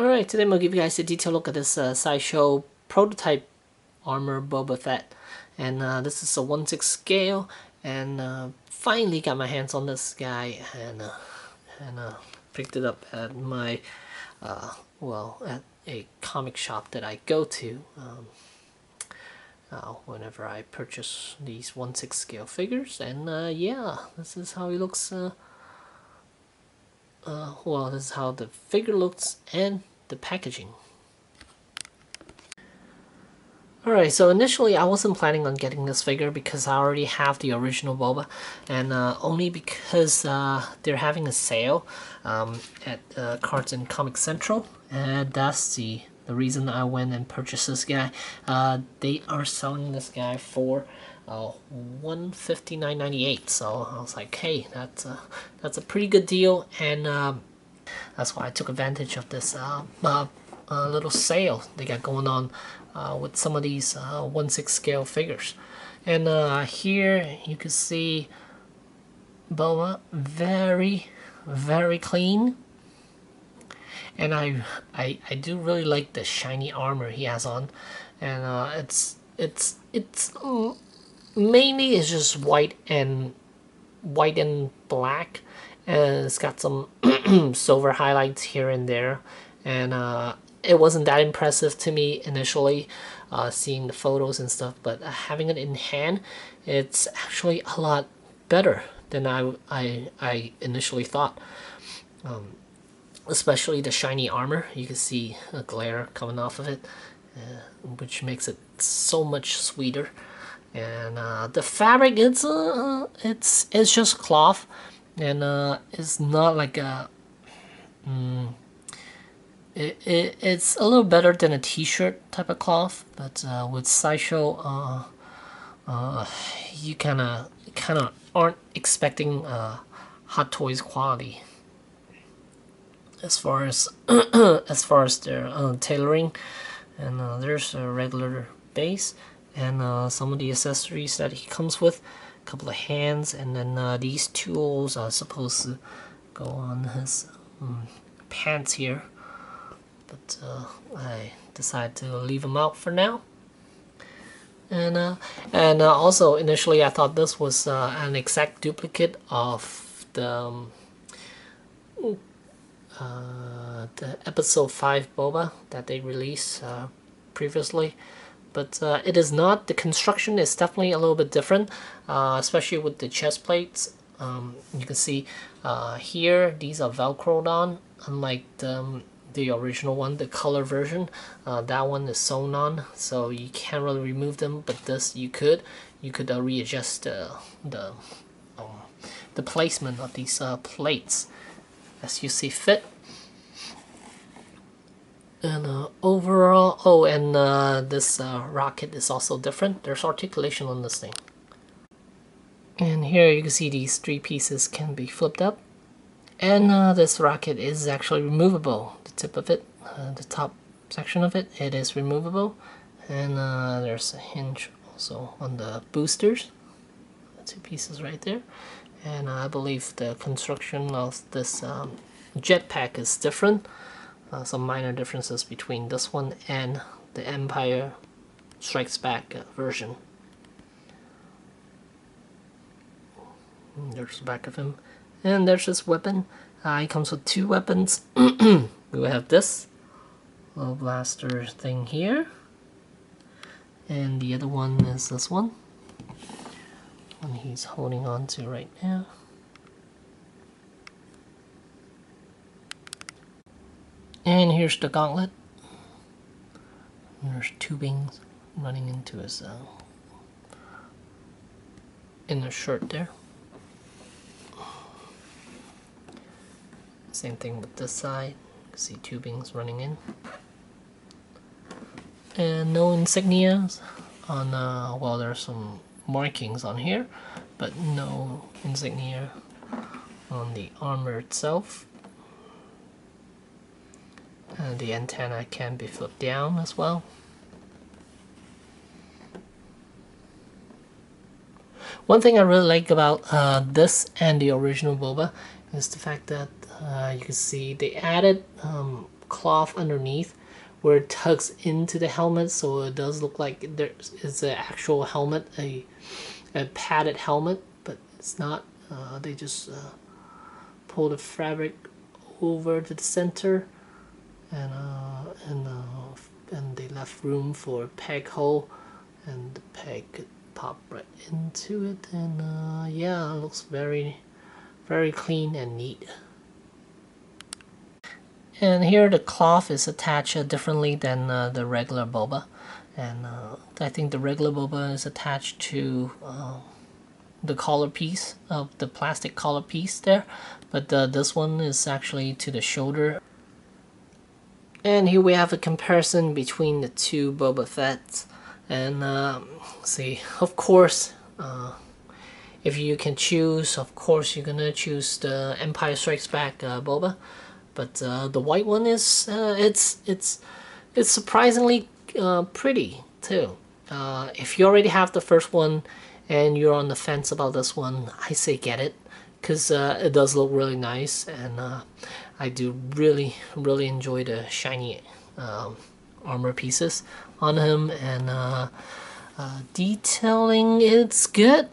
Alright, today I'm going to give you guys a detailed look at this Sideshow prototype armor Boba Fett. And this is a 1/6 scale, and finally got my hands on this guy, and picked it up at my, at a comic shop that I go to whenever I purchase these 1/6 scale figures. And yeah, this is how he looks. This is how the figure looks and the packaging. Alright, so initially I wasn't planning on getting this figure because I already have the original Boba, and only because they're having a sale at Cards and Comic Central, and that's the reason I went and purchased this guy. They are selling this guy for $159.98, so I was like, hey, that's a pretty good deal, and that's why I took advantage of this little sale they got going on with some of these 1/6 scale figures. And here you can see Boba, very clean, and I do really like the shiny armor he has on, and it's mainly is just white and black, and it's got some silver highlights here and there, and it wasn't that impressive to me initially, seeing the photos and stuff, but having it in hand, it's actually a lot better than I initially thought. Especially the shiny armor, you can see a glare coming off of it, which makes it so much sweeter. And the fabric, it's just cloth, and it's not like a it's a little better than a t-shirt type of cloth, but with Sideshow, you kind of aren't expecting Hot Toys quality as far as their tailoring. And there's a regular base, and some of the accessories that he comes with, a couple of hands, and then these tools are supposed to go on his pants here, but I decided to leave them out for now. And also initially I thought this was an exact duplicate of the episode 5 Boba that they released previously, but it is not. The construction is definitely a little bit different, especially with the chest plates. You can see here these are velcroed on, unlike the original one, the color version. That one is sewn on, so you can't really remove them, but this you could readjust the placement of these plates as you see fit. And overall, this rocket is also different. There's articulation on this thing. And here you can see these 3 pieces can be flipped up. And this rocket is actually removable. The tip of it, the top section of it, it is removable. And there's a hinge also on the boosters. 2 pieces right there. And I believe the construction of this jetpack is different. Some minor differences between this one and the Empire Strikes Back version. There's the back of him. And there's his weapon. He comes with 2 weapons. We have this little blaster thing here. And the other one is this one he's holding on to right now. And here's the gauntlet. And there's tubing running into his inner shirt there. Same thing with this side. You can see tubings running in. And no insignias on, well, there's some markings on here, but no insignia on the armor itself. And the antenna can be flipped down as well. One thing I really like about this and the original Boba is the fact that you can see they added cloth underneath where it tucks into the helmet, so it does look like there is an actual helmet, a padded helmet, but it's not. They just pull the fabric over to the center, and they left room for a peg hole, and the peg could pop right into it, and yeah, it looks very clean and neat. And here the cloth is attached differently than the regular boba, and I think the regular boba is attached to the collar piece of the plastic collar piece there, but this one is actually to the shoulder. And here we have a comparison between the two Boba Fett's, and see, of course, if you can choose, of course you're gonna choose the Empire Strikes Back Boba, but the white one is it's surprisingly pretty too. If you already have the first one and you're on the fence about this one, I say get it, because it does look really nice, and I do really enjoy the shiny armor pieces on him, and detailing, it's good.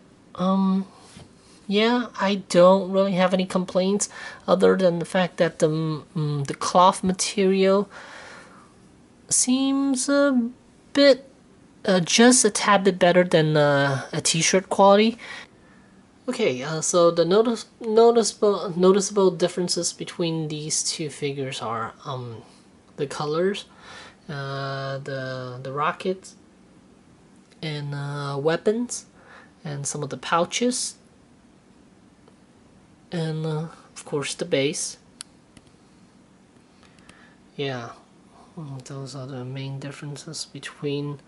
Yeah, I don't really have any complaints other than the fact that the cloth material seems a bit just a tad bit better than a t-shirt quality. Okay, so the noticeable differences between these two figures are the colors, the rockets, and weapons, and some of the pouches, and of course the base. Yeah, those are the main differences between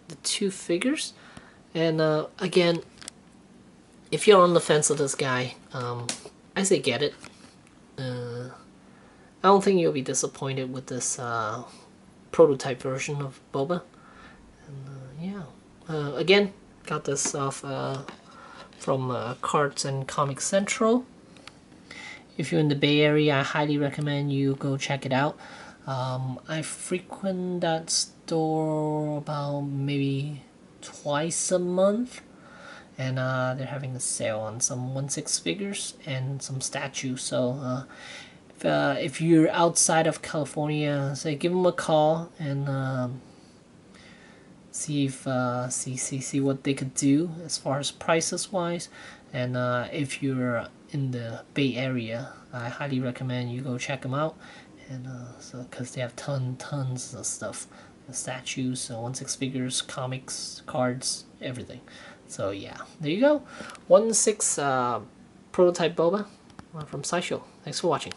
the two figures. And again, if you're on the fence with this guy, I say get it. I don't think you'll be disappointed with this prototype version of Boba. And yeah, again, got this off from Cards and Comic Central. If you're in the Bay Area, I highly recommend you go check it out. I frequent that store about maybe twice a month, and they're having a sale on some 1/6 figures and some statues. So if you're outside of California, say give them a call and see if see what they could do as far as prices wise. And if you're in the Bay Area, I highly recommend you go check them out. And so because they have tons of stuff, statues, 1/6 figures, comics, cards, everything. So yeah, there you go. 1/6 prototype Boba from Sideshow. Thanks for watching.